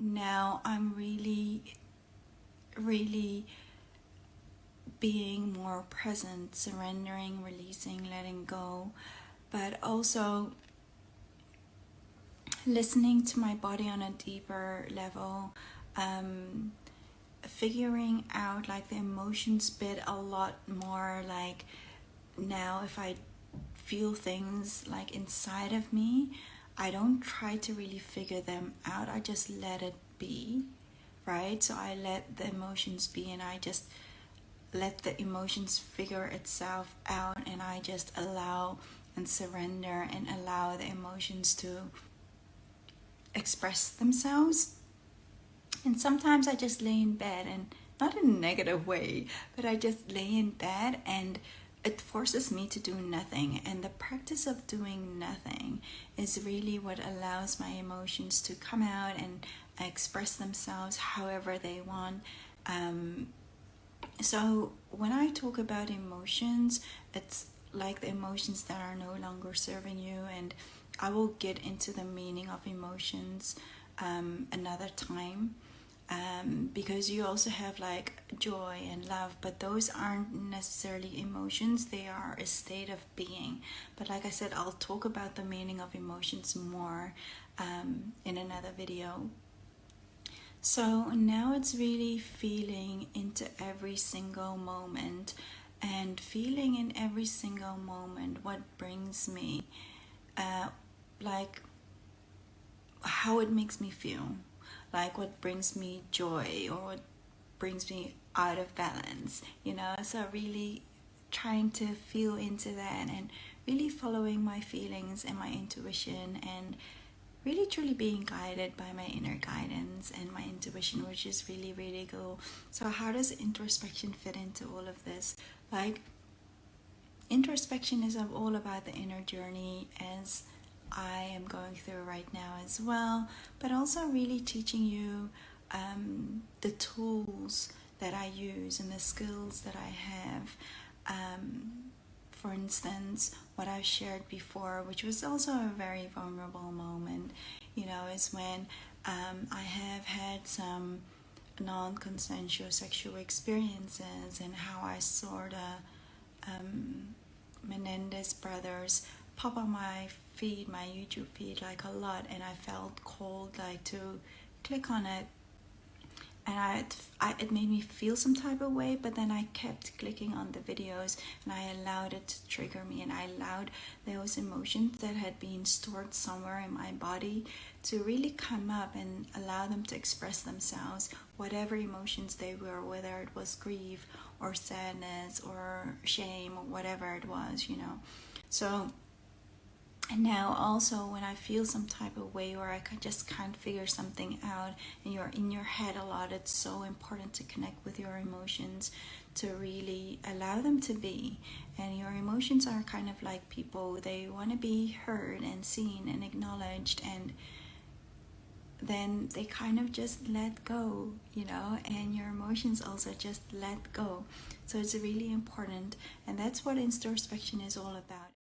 now I'm really being more present, surrendering, releasing, letting go, but also listening to my body on a deeper level, figuring out like the emotions bit a lot more. Like now if I feel things like inside of me, I don't try to really figure them out, I just let it be, right? So I let the emotions be, and I just let the emotions figure itself out, and I just allow and surrender and allow the emotions to express themselves. And sometimes I just lay in bed, and not in a negative way, but I just lay in bed and it forces me to do nothing. And the practice of doing nothing is really what allows my emotions to come out and express themselves however they want. So when I talk about emotions, it's like the emotions that are no longer serving you, and I will get into the meaning of emotions another time, because you also have like joy and love, but those aren't necessarily emotions, they are a state of being. But like I said, I'll talk about the meaning of emotions more in another video. So now it's really feeling into every single moment, and feeling in every single moment what brings me, like how it makes me feel, like what brings me joy or what brings me out of balance, so really trying to feel into that and really following my feelings and my intuition, and really truly being guided by my inner guidance and my intuition, which is really, really cool. So how does introspection fit into all of this? Like, introspection is all about the inner journey, as I am going through right now as well, but also really teaching you the tools that I use and the skills that I have. For instance, what I've shared before, which was also a very vulnerable moment, is when I have had some non-consensual sexual experiences, and how I sort of Menendez brothers pop on my feed, my YouTube feed, like a lot, and I felt cold like to click on it, and it made me feel some type of way, but then I kept clicking on the videos, and I allowed it to trigger me, and I allowed those emotions that had been stored somewhere in my body to really come up and allow them to express themselves, whatever emotions they were, whether it was grief or sadness or shame or whatever it was, So, and now also when I feel some type of way, or I just can't figure something out, and you're in your head a lot, it's so important to connect with your emotions, to really allow them to be. And your emotions are kind of like people, they want to be heard and seen and acknowledged, and then they kind of just let go, and your emotions also just let go. So it's really important, and that's what introspection is all about.